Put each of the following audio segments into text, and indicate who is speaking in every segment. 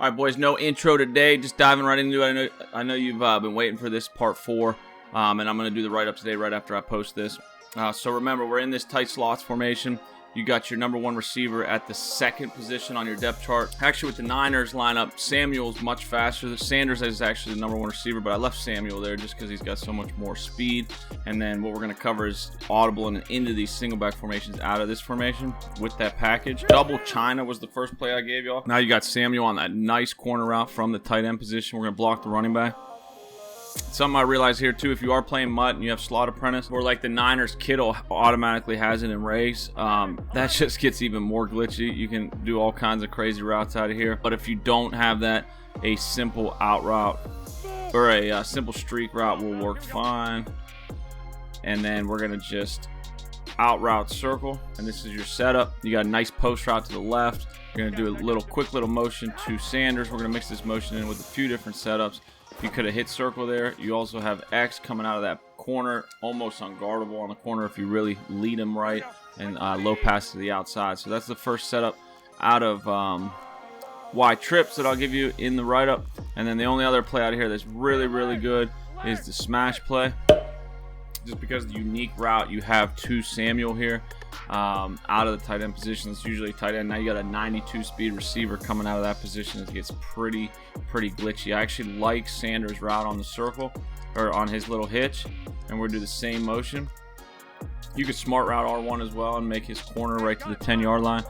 Speaker 1: All right, boys, no intro today. Just diving right into it. I know you've been waiting for this part 4, and I'm going to do the write-up today right after I post this. So remember, we're in this tight slots formation. You got your number 1 receiver at the 2nd position on your depth chart. Actually, with the Niners lineup, Samuel's much faster. Sanders is actually the number 1 receiver, but I left Samuel there just because he's got so much more speed. And then what we're going to cover is audible and into these single back formations out of this formation with that package. Double China was the first play I gave y'all. Now you got Samuel on that nice corner route from the tight end position. We're going to block the running back. Something I realize here too, if you are playing MUT and you have Slot Apprentice, or like the Niners, Kittle automatically has it in Rays, that just gets even more glitchy. You can do all kinds of crazy routes out of here. But if you don't have that, a simple out route or a simple streak route will work fine. And then we're gonna just out route circle, and this is your setup. You got a nice post route to the left. You're gonna do a quick little motion to Sanders. We're gonna mix this motion in with a few different setups. You could have hit circle there. You also have X coming out of that corner, almost unguardable on the corner if you really lead him right, and low pass to the outside. So that's the first setup out of Y trips that I'll give you in the write-up. And then the only other play out of here that's really, really good is the smash play. Just because of the unique route you have to Samuel here out of the tight end position. It's usually tight end. Now you got a 92 speed receiver coming out of that position. It gets pretty glitchy. I actually like Sanders' route on the circle, or on his little hitch, and we'll do the same motion. You could smart route R1 as well and make his corner right to the 10-yard line.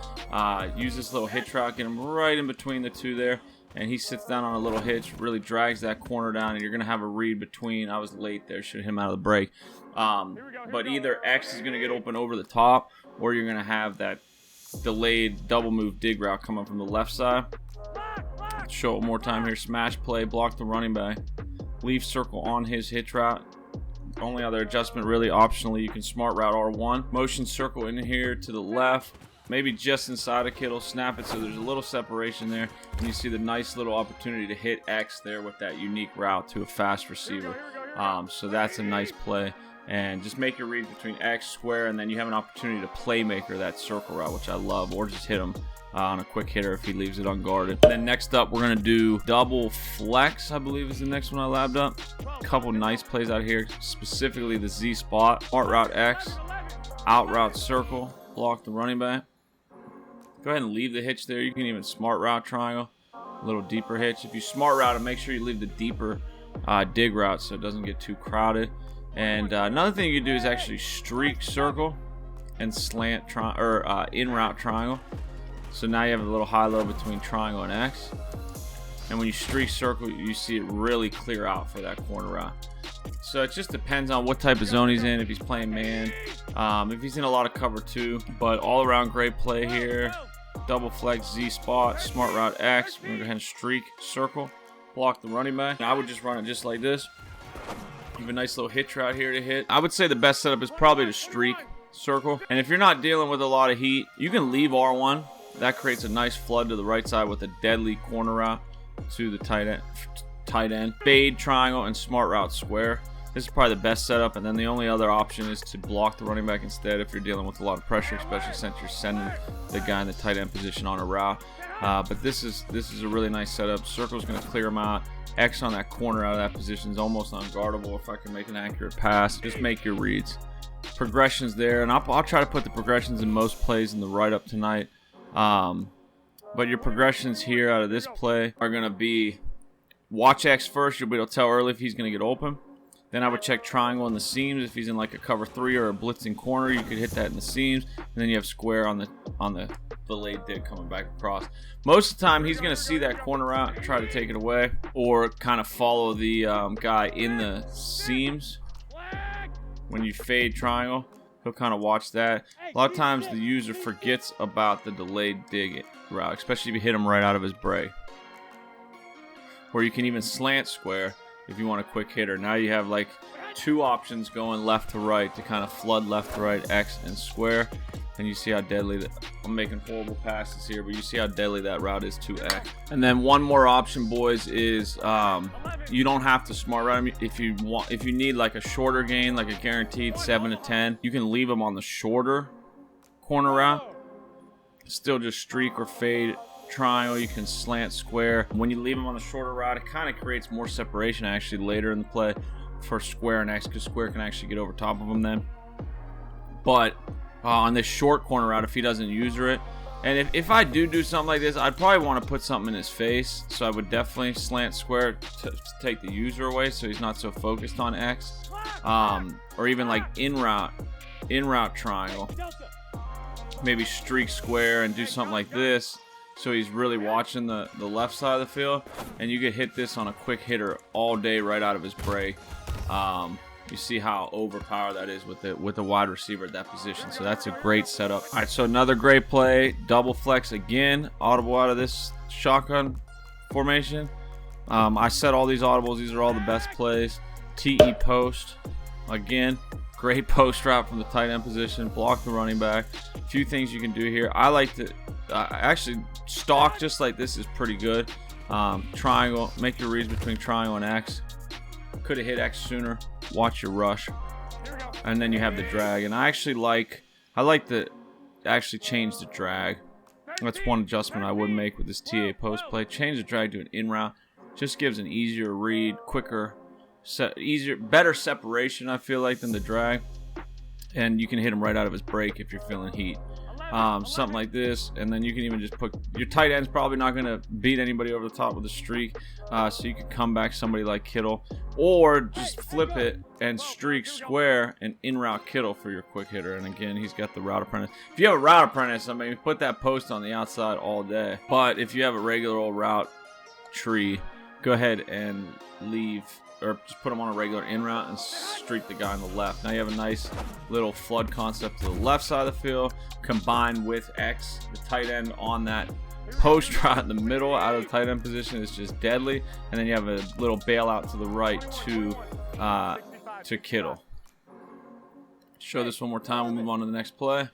Speaker 1: Use this little hitch route, get him right in between the two there, and he sits down on a little hitch, really drags that corner down, and you're going to have a read between. I was late there, should hit him out of the break. But either X is going to get open over the top, or you're going to have that delayed double move dig route coming from the left side. Let's show it one more time here. Smash play, block the running back, leave circle on his hitch route. Only other adjustment really optionally, you can smart route R1, motion circle in here to the left, maybe just inside of Kittle, snap it so there's a little separation there, and you see the nice little opportunity to hit X there with that unique route to a fast receiver. So that's a nice play. And just make your read between X, square, and then you have an opportunity to playmaker that circle route, which I love, or just hit him on a quick hitter if he leaves it unguarded. Then next up, we're going to do double flex, I believe is the next one I labbed up. A couple nice plays out here, specifically the Z spot, smart route X, out route circle, block the running back. Go ahead and leave the hitch there. You can even smart route triangle, a little deeper hitch. If you smart route it, make sure you leave the deeper dig route so it doesn't get too crowded. And another thing you can do is actually streak circle and slant in route triangle. So now you have a little high-low between triangle and X. And when you streak circle, you see it really clear out for that corner route. So it just depends on what type of zone he's in, if he's playing man, if he's in a lot of cover too. But all around great play here. Double flex Z spot, smart route X. We're going to go ahead and streak circle, block the running back. I would just run it just like this. Give a nice little hitch route here to hit. I would say the best setup is probably to streak circle. And if you're not dealing with a lot of heat, you can leave R1. That creates a nice flood to the right side with a deadly corner route to the tight end. Fade triangle and smart route square. This is probably the best setup. And then the only other option is to block the running back instead if you're dealing with a lot of pressure, especially since you're sending the guy in the tight end position on a route. But this is a really nice setup. Circle's going to clear him out. X on that corner out of that position is almost unguardable if I can make an accurate pass. Just make your reads. Progressions there, and I'll try to put the progressions in most plays in the write-up tonight. But your progressions here out of this play are going to be watch X first. You'll be able to tell early if he's going to get open. Then I would check triangle in the seams. If he's in like a cover 3 or a blitzing corner, you could hit that in the seams. And then you have square on the delayed dig coming back across. Most of the time, he's going to see that corner route and try to take it away, or kind of follow the guy in the seams. When you fade triangle, he'll kind of watch that. A lot of times, the user forgets about the delayed dig route, especially if you hit him right out of his break. Or you can even slant square if you want a quick hitter. Now you have like 2 options going left to right to kind of flood left to right, X and square. And you see how deadly that, I'm making horrible passes here, but you see how deadly that route is to X. And then one more option, boys, is you don't have to smart route him. If you need like a shorter gain, like a guaranteed 7 to 10, you can leave him on the shorter corner route. Still just streak or fade triangle, you can slant square. When you leave them on the shorter route, it kind of creates more separation actually later in the play for square and X, because square can actually get over top of them then. But on this short corner route, if he doesn't user it, and if I do something like this, I'd probably want to put something in his face. So I would definitely slant square to take the user away, so he's not so focused on X. Or even like in route triangle. Maybe streak square and do something like this, so he's really watching the left side of the field, and you could hit this on a quick hitter all day right out of his break. You see how overpowered that is with the wide receiver at that position. So that's a great setup. All right, so another great play, double flex again, audible out of this shotgun formation. I set all these audibles. These are all the best plays. TE post again, great post route from the tight end position. Block the running back. A few things you can do here. I like to actually stalk just like this is pretty good. Triangle, make your reads between triangle and X. Could have hit X sooner. Watch your rush, and then you have the drag. And I like to actually change the drag. That's one adjustment I would make with this TA post play. Change the drag to an in route. Just gives an easier read, quicker, better separation, I feel like, than the drag. And you can hit him right out of his break if you're feeling heat. Something like this, and then you can even just put your tight end's probably not going to beat anybody over the top with a streak, so you could come back somebody like Kittle, or just flip it and streak square and in route Kittle for your quick hitter. And again, he's got the route apprentice. If you have a route apprentice, I mean, put that post on the outside all day. But if you have a regular old route tree, go ahead and leave, or just put him on a regular in route and streak the guy on the left. Now you have a nice little flood concept to the left side of the field, combined with X. The tight end on that post route in the middle out of the tight end position is just deadly. And then you have a little bailout to the right to Kittle. Show this one more time. We'll move on to the next play.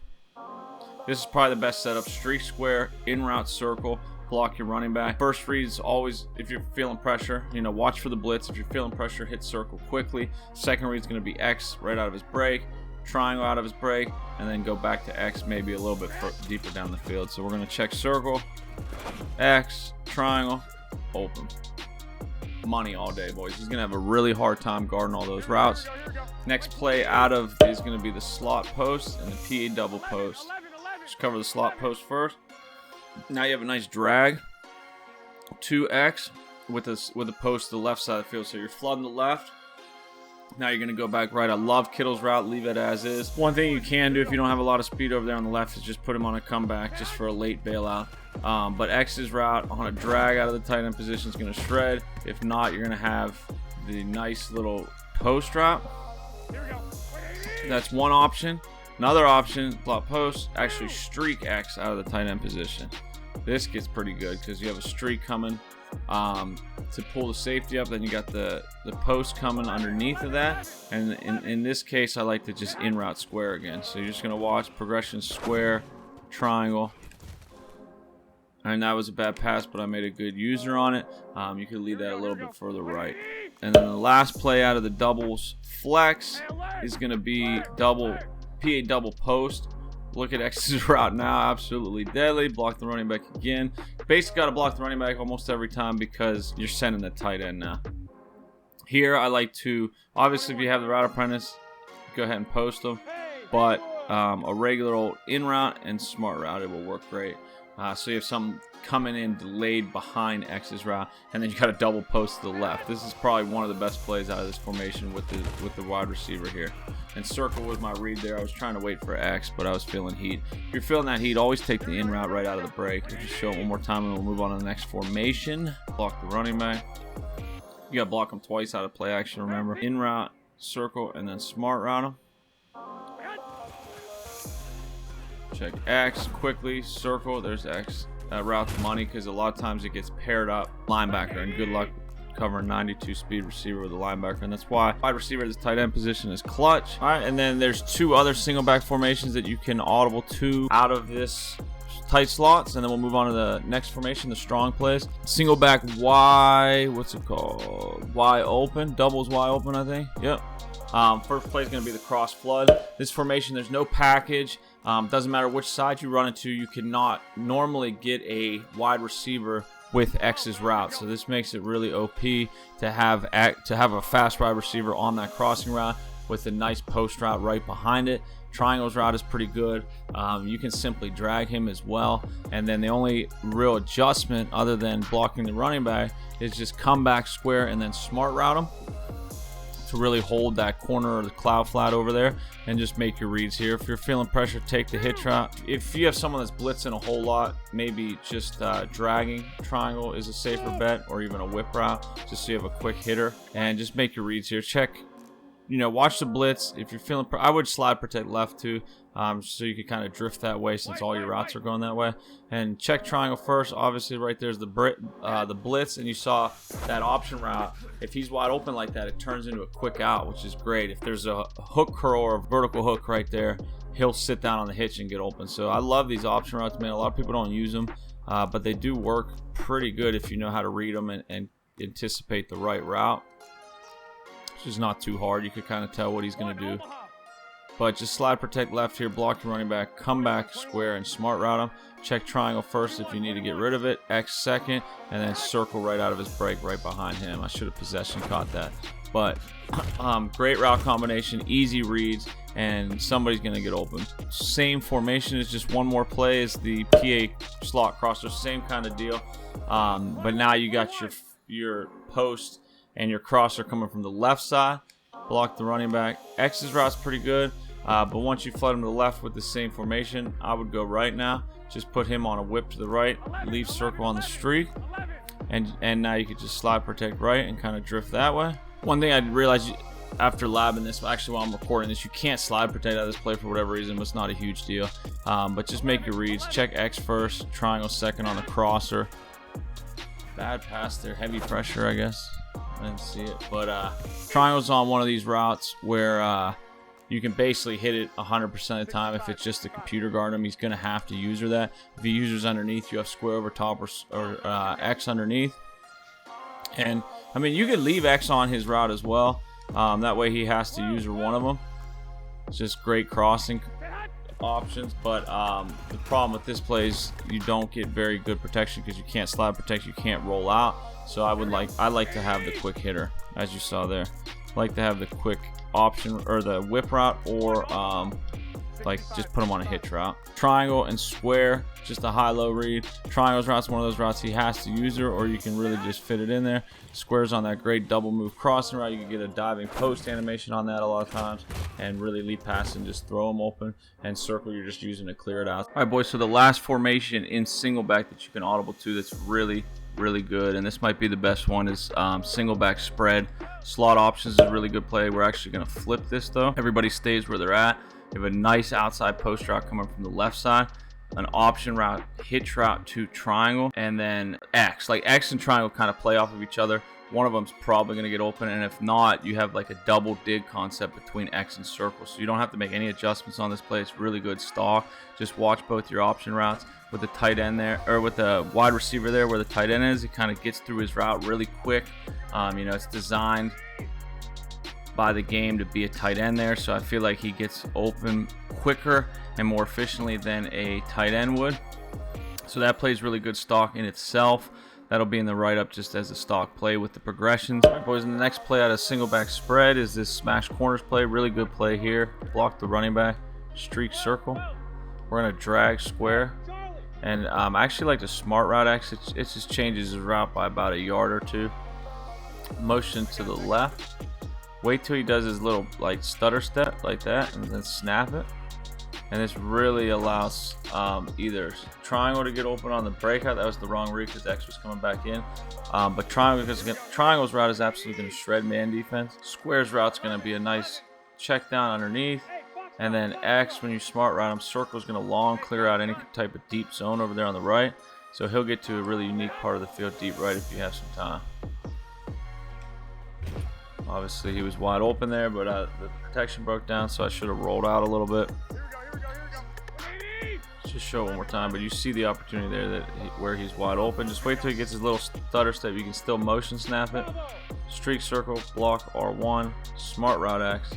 Speaker 1: This is probably the best setup. Streak square, in route circle. Block your running back. First read is always, if you're feeling pressure, watch for the blitz. If you're feeling pressure, hit circle quickly. Second read is going to be X right out of his break, triangle out of his break, and then go back to X maybe a little bit deeper down the field. So we're going to check circle, X, triangle, open. Money all day, boys. He's going to have a really hard time guarding all those routes. Next play out of is going to be the slot post and the PA double post. Just cover the slot post first. Now you have a nice drag, 2X with a post to the left side of the field. So you're flooding the left. Now you're going to go back right. I love Kittle's route. Leave it as is. One thing you can do if you don't have a lot of speed over there on the left is just put him on a comeback just for a late bailout. But X's route on a drag out of the tight end position is going to shred. If not, you're going to have the nice little post route. That's one option. Another option, plot post, actually streak X out of the tight end position. This gets pretty good because you have a streak coming to pull the safety up. Then you got the post coming underneath of that. And in this case, I like to just in route square again. So you're just going to watch progression square, triangle. And that was a bad pass, but I made a good user on it. You could leave that a little bit further right. And then the last play out of the doubles flex is going to be PA double post. Look at X's route now, absolutely deadly. Block the running back again. Basically got to block the running back almost every time because you're sending the tight end now. Here I like to, obviously if you have the route apprentice, go ahead and post them. But a regular old in route and smart route, it will work great. So you have some coming in delayed behind X's route, and then you got a double post to the left. This is probably one of the best plays out of this formation with the wide receiver here. And circle was my read there. I was trying to wait for X, but I was feeling heat. If you're feeling that heat, always take the in route right out of the break. We'll just show it one more time, and we'll move on to the next formation. Block the running back. You got to block them twice out of play action, remember. In route, circle, and then smart route them. Check X quickly, circle, there's X. Route to money because a lot of times it gets paired up linebacker, and good luck covering 92 speed receiver with a linebacker, and that's why wide receiver at this tight end position is clutch. All right, and then there's two other single back formations that you can audible to out of this tight slots, and then we'll move on to the next formation, the strong plays. Single back Y, what's it called? Y open, doubles Y open, I think. Yep. First play is going to be the cross flood. This formation, there's no package. Doesn't matter which side you run it to, you cannot normally get a wide receiver with X's route. So this makes it really OP to have a fast wide receiver on that crossing route with a nice post route right behind it. Triangle's route is pretty good. You can simply drag him as well. And then the only real adjustment other than blocking the running back is just come back square and then smart route him to really hold that corner or the cloud flat over there and just make your reads here. If you're feeling pressure, take the hitch route. If you have someone that's blitzing a whole lot, maybe just dragging triangle is a safer bet, or even a whip route, just so you have a quick hitter. And just make your reads here. Check, watch the blitz. If you're feeling, I would slide protect left too, so you can kind of drift that way since all your routes are going that way. And check triangle first. Obviously, right there's the blitz, and you saw that option route. If he's wide open like that, it turns into a quick out, which is great. If there's a hook curl or a vertical hook right there, he'll sit down on the hitch and get open. So I love these option routes, man. A lot of people don't use them, but they do work pretty good if you know how to read them and anticipate the right route. It's just not too hard. You could kind of tell what he's going to do. But just slide protect left here, block your running back, come back square and smart route him. Check triangle first if you need to get rid of it, X second, and then circle right out of his break right behind him. I should have possession caught that. But great route combination, easy reads, and somebody's going to get open. Same formation is just one more play as the PA slot crosser, same kind of deal. But now you got your post and your crosser coming from the left side. Block the running back. X's route's pretty good, but once you flood him to the left with the same formation, I would go right now. Just put him on a whip to the right, leave circle on the streak, and now you could just slide protect right and kind of drift that way. One thing I realized after labbing this, actually while I'm recording this, you can't slide protect out of this play for whatever reason, but it's not a huge deal. But just make your reads. Check X first, triangle second on the crosser. Bad pass there, heavy pressure, I guess. I didn't see it, but triangle's on one of these routes where you can basically hit it 100% of the time. If it's just a computer guard him, he's going to have to user that. If he users underneath, you have square over top or X underneath. And I mean, you could leave X on his route as well. That way he has to user one of them. It's just great crossing options, but the problem with this play is you don't get very good protection because you can't slide protect, you can't roll out. So I like to have the quick hitter, as you saw there. I like to have the quick option or the whip route, or like just put him on a hitch route. Triangle and square, just a high-low read. Triangle's route's one of those routes he has to use her, or you can really just fit it in there. Square's on that great double move crossing route. You can get a diving post animation on that a lot of times, and really lead pass and just throw them open. And circle, you're just using to clear it out. All right, boys, so the last formation in single back that you can audible to that's really good, and this might be the best one, is single back spread. Slot options is a really good play. We're actually going to flip this though. Everybody stays where they're at. You have a nice outside post route coming from the left side, an option route, hitch route to triangle, and then X. Like X and triangle kind of play off of each other. One of them's probably going to get open, and if not, you have like a double dig concept between X and circle. So you don't have to make any adjustments on this play. It's really good stock. Just watch both your option routes. With the tight end there, or with the wide receiver there where the tight end is, he kind of gets through his route really quick. It's designed by the game to be a tight end there, so I feel like he gets open quicker and more efficiently than a tight end would. So that plays really good stock in itself. That'll be in the write-up just as a stock play with the progressions. All right, boys, and the next play out of single back spread is this smash corners play. Really good play here. Block the running back, streak circle. We're going to drag square. And I actually like the smart route X. It just changes his route by about a yard or two. Motion to the left. Wait till he does his little like stutter step like that, and then snap it. And this really allows either triangle to get open on the breakout. That was the wrong read because X was coming back in. But triangle, because triangle's route is absolutely going to shred man defense. Square's route's going to be a nice check down underneath. And then X, when you smart route him, circle's going to long clear out any type of deep zone over there on the right. So he'll get to a really unique part of the field deep right if you have some time. Obviously he was wide open there, but the protection broke down, so I should have rolled out a little bit. Let's just show it one more time, but you see the opportunity there where he's wide open. Just wait till he gets his little stutter step. You can still motion snap it. Streak circle, block R1, smart route X.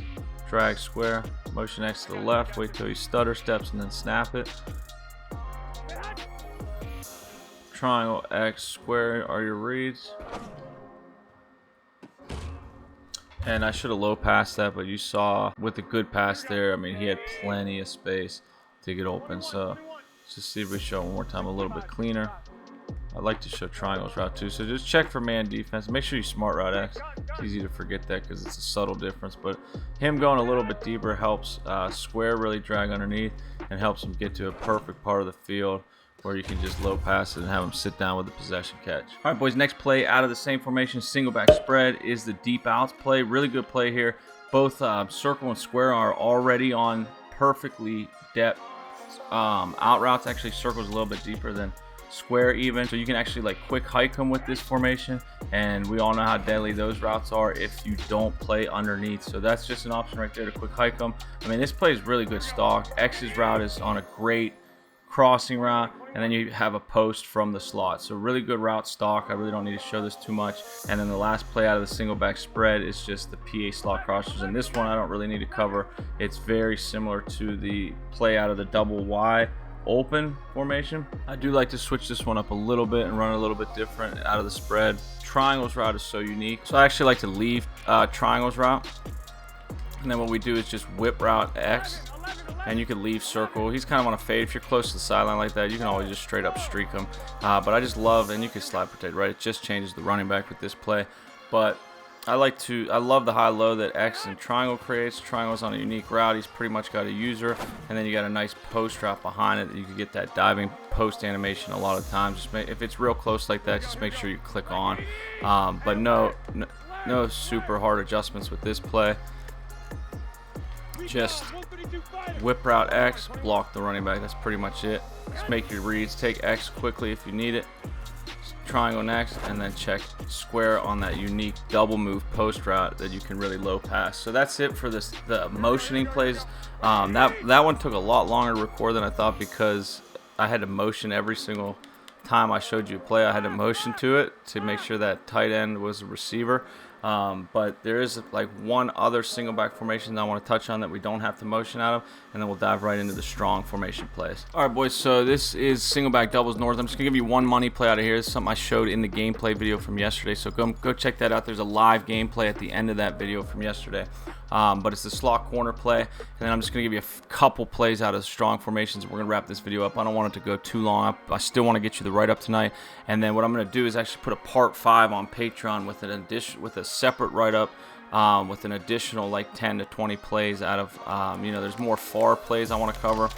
Speaker 1: drag square, motion X to the left, wait till he stutter steps and then snap it. Triangle X square are your reads. And I should have low passed that, but you saw with the good pass there, I mean, he had plenty of space to get open. So let's just see if we show it one more time a little bit cleaner. I like to show triangles route too, so just check for man defense. Make sure you smart route X. It's easy to forget that because it's a subtle difference, but him going a little bit deeper helps square really drag underneath and helps him get to a perfect part of the field where you can just low pass it and have him sit down with the possession catch. All right, boys, next play out of the same formation, single back spread, is the deep outs play. Really good play here. Both circle and square are already on perfectly depth out routes. Actually, circle's a little bit deeper than square even, so you can actually like quick hike them with this formation, and we all know how deadly those routes are if you don't play underneath. So that's just an option right there to quick hike them. I mean, this play is really good stock. X's route is on a great crossing route, and then you have a post from the slot, so really good route stock. I really don't need to show this too much. And then the last play out of the single back spread is just the PA slot crossers, and this one I don't really need to cover. It's very similar to the play out of the double Y open formation. I do like to switch this one up a little bit and run a little bit different out of the spread. Triangles route is so unique, so I actually like to leave triangles route, and then what we do is just whip route X, and you can leave circle. He's kind of on a fade. If you're close to the sideline like that, you can always just straight up streak him, but I just love, and you can slide protect, right? It just changes the running back with this play, but I love the high-low that X and triangle creates. Triangle's on a unique route. He's pretty much got a user, and then you got a nice post route behind it that you can get that diving post animation a lot of times. Just if it's real close like that, just make sure you click on. But no super hard adjustments with this play. Just whip route X, block the running back. That's pretty much it. Just make your reads. Take X quickly if you need it. Triangle next, and then check square on that unique double move post route that you can really low pass. So that's it for the motioning plays. That one took a lot longer to record than I thought because I had to motion every single time I showed you a play. I had to motion to it to make sure that tight end was a receiver. But there is like one other single back formation that I want to touch on that we don't have to motion out of, and then we'll dive right into the strong formation plays. All right, boys, so this is single back doubles north. I'm just gonna give you one money play out of here. This is something I showed in the gameplay video from yesterday, so go check that out. There's a live gameplay at the end of that video from yesterday, but it's the slot corner play, and then I'm just gonna give you a couple plays out of strong formations. We're gonna wrap this video up. I don't want it to go too long. I still want to get you the write-up tonight, and then what I'm gonna do is actually put a part 5 on Patreon with a separate write-up with an additional like 10 to 20 plays out of there's more far plays I want to cover,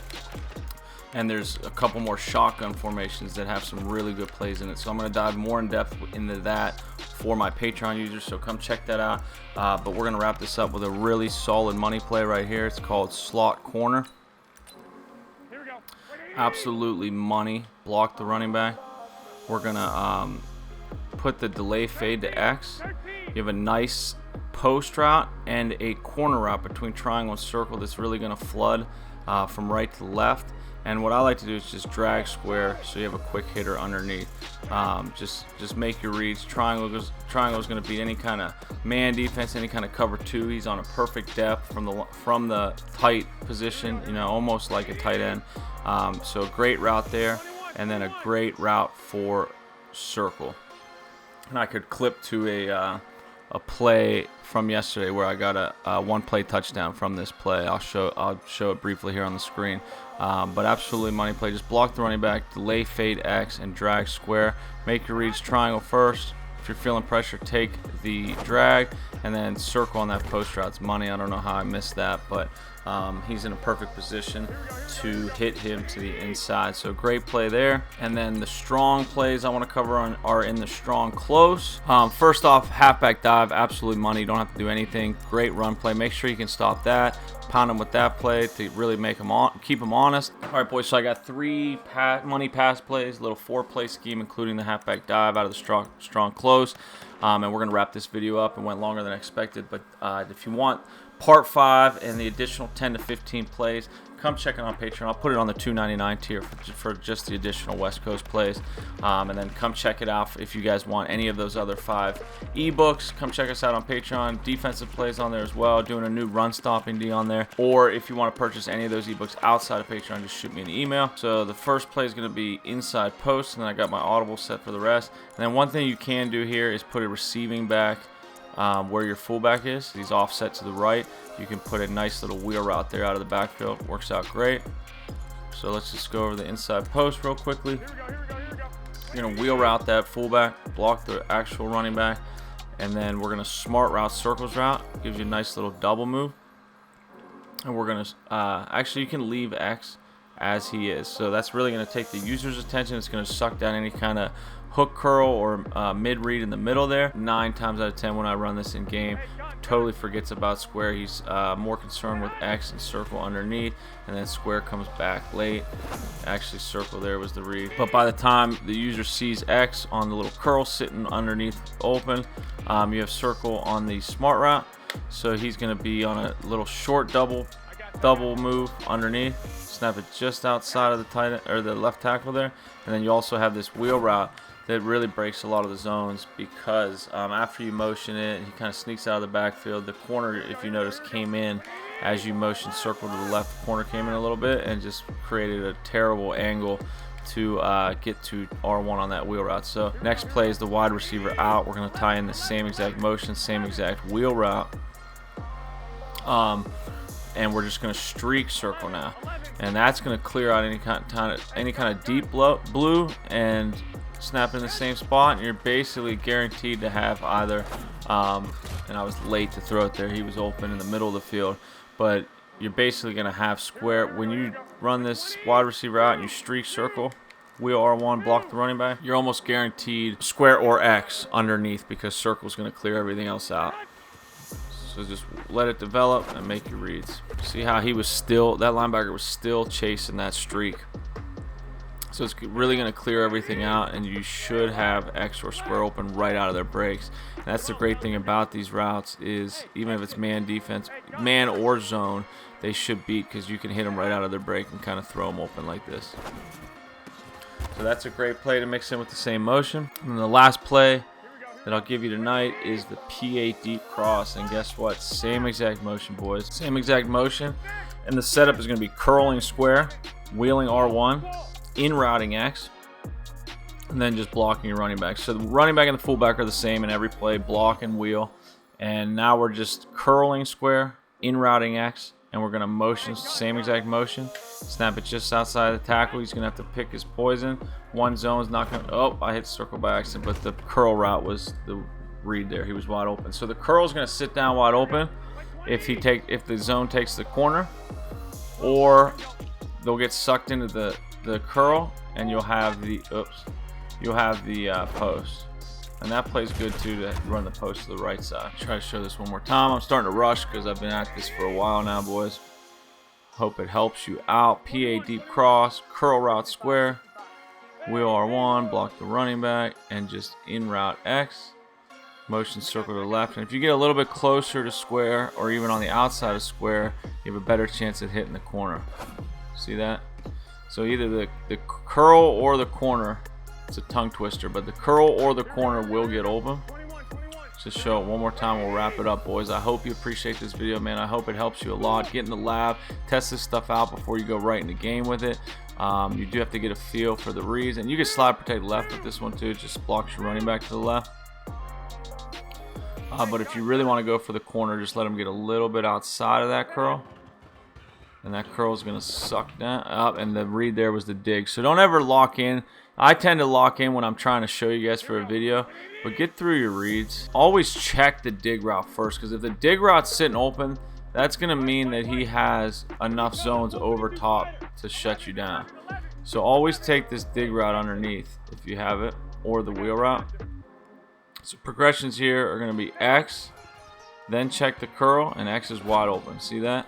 Speaker 1: and there's a couple more shotgun formations that have some really good plays in it, so I'm going to dive more in depth into that for my Patreon users, so come check that out. But we're going to wrap this up with a really solid money play right here. It's called slot corner. Absolutely money. Block the running back. We're going to put the delay fade to X. You have a nice post route and a corner route between triangle and circle that's really going to flood from right to left. And what I like to do is just drag square so you have a quick hitter underneath. Just make your reads. Triangle is going to beat any kind of man defense, any kind of cover 2. He's on a perfect depth from the tight position, almost like a tight end. So a great route there, and then a great route for circle. And I could clip to a play from yesterday where I got a one-play touchdown from this play. I'll show it briefly here on the screen. But absolutely money play. Just block the running back, delay fade X, and drag square. Make your reads triangle first. If you're feeling pressure, take the drag, and then circle on that post route. It's money. I don't know how I missed that, but he's in a perfect position to hit him to the inside. So great play there. And then the strong plays I want to cover are in the strong close. First off, halfback dive, absolutely money. You don't have to do anything. Great run play. Make sure you can stop that. Pound him with that play to really make him keep him honest. All right, boys. So I got 3 money pass plays, little 4-play scheme, including the halfback dive out of the strong close. And we're gonna wrap this video up. It went longer than expected, but if you want part 5 and the additional 10 to 15 plays, come check it on Patreon. I'll put it on the $2.99 tier for just the additional West Coast plays. And then come check it out if you guys want any of those other 5 ebooks. Come check us out on Patreon. Defensive plays on there as well. Doing a new run stopping D on there. Or if you want to purchase any of those ebooks outside of Patreon, just shoot me an email. So the first play is going to be inside post, and then I got my audible set for the rest. And then one thing you can do here is put a receiving back where your fullback is. He's offset to the right. You can put a nice little wheel route there out of the backfield. Works out great. So let's just go over the inside post real quickly. You're going to wheel route that fullback, block the actual running back, and then we're going to smart route circles route. Gives you a nice little double move. And we're going to, actually you can leave X as he is. So that's really going to take the user's attention. It's going to suck down any kind of hook curl or mid read in the middle there. 9 times out of 10 when I run this in game, totally forgets about square. He's more concerned with X and circle underneath, and then square comes back late. Actually circle there was the read, but by the time the user sees X on the little curl sitting underneath open, you have circle on the smart route. So he's going to be on a little short double move underneath, snap it just outside of the tight end, or the left tackle there, and then you also have this wheel route that really breaks a lot of the zones, because after you motion it, he kind of sneaks out of the backfield. The corner, if you notice, came in as you motion circle to the left. The corner came in a little bit and just created a terrible angle to get to R1 on that wheel route. So next play is the wide receiver out. We're going to tie in the same exact motion, same exact wheel route. And we're just going to streak circle now, and that's going to clear out any kind of deep blue and snap in the same spot, and you're basically guaranteed to have either and I was late to throw it there, he was open in the middle of the field, but you're basically going to have square. When you run this wide receiver out and you streak circle, wheel R1, block the running back, you're almost guaranteed square or X underneath, because circle is going to clear everything else out. So just let it develop and make your reads. See how he was still, that linebacker was still chasing that streak. So it's really going to clear everything out, and you should have X or square open right out of their breaks. And that's the great thing about these routes, is even if it's man defense, man or zone, they should beat, because you can hit them right out of their break and kind of throw them open like this. So that's a great play to mix in with the same motion. And then the last play that I'll give you tonight is the PA deep cross, and guess what? Same exact motion, boys. Same exact motion, and the setup is going to be curling square, wheeling R1, in routing X, and then just blocking your running back. So the running back and the fullback are the same in every play, block and wheel. And now we're just curling square, in routing X, and we're going to motion, same exact motion, snap it just outside the tackle. He's going to have to pick his poison. One zone's not going to, oh, I hit circle by accident, but the curl route was the read there. He was wide open. So the curl is going to sit down wide open if the zone takes the corner, or they'll get sucked into the curl, and you'll have the post, and that plays good too, to run the post to the right side. Try to show this one more time. I'm starting to rush because I've been at this for a while now, boys. Hope it helps you out. PA deep cross, curl route square, wheel R1, block the running back, and just in route X, motion circle to the left. And if you get a little bit closer to square, or even on the outside of square, you have a better chance at hitting the corner. See that? So either the curl or the corner, it's a tongue twister, but the curl or the corner will get open. Just show it one more time, we'll wrap it up, boys. I hope you appreciate this video, man. I hope it helps you a lot. Get in the lab, test this stuff out before you go right in the game with it. You do have to get a feel for the reads, and you can slide protect left with this one too. It just blocks your running back to the left. But if you really want to go for the corner, just let them get a little bit outside of that curl. And that curl is going to suck down up, and the read there was the dig. So don't ever lock in. I tend to lock in when I'm trying to show you guys for a video, but get through your reads. Always check the dig route first, because if the dig route's sitting open, that's going to mean that he has enough zones over top to shut you down. So always take this dig route underneath if you have it, or the wheel route. So progressions here are going to be X, then check the curl, and X is wide open. See that?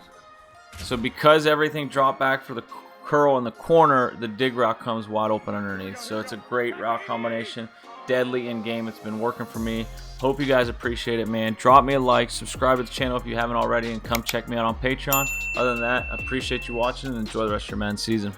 Speaker 1: So because everything dropped back for the curl in the corner, the dig route comes wide open underneath. So it's a great route combination. deadly in game. It's been working for me. Hope you guys appreciate it, man. Drop me a like, subscribe to the channel if you haven't already, and come check me out on Patreon. Other than that, I appreciate you watching and enjoy the rest of your Madden season.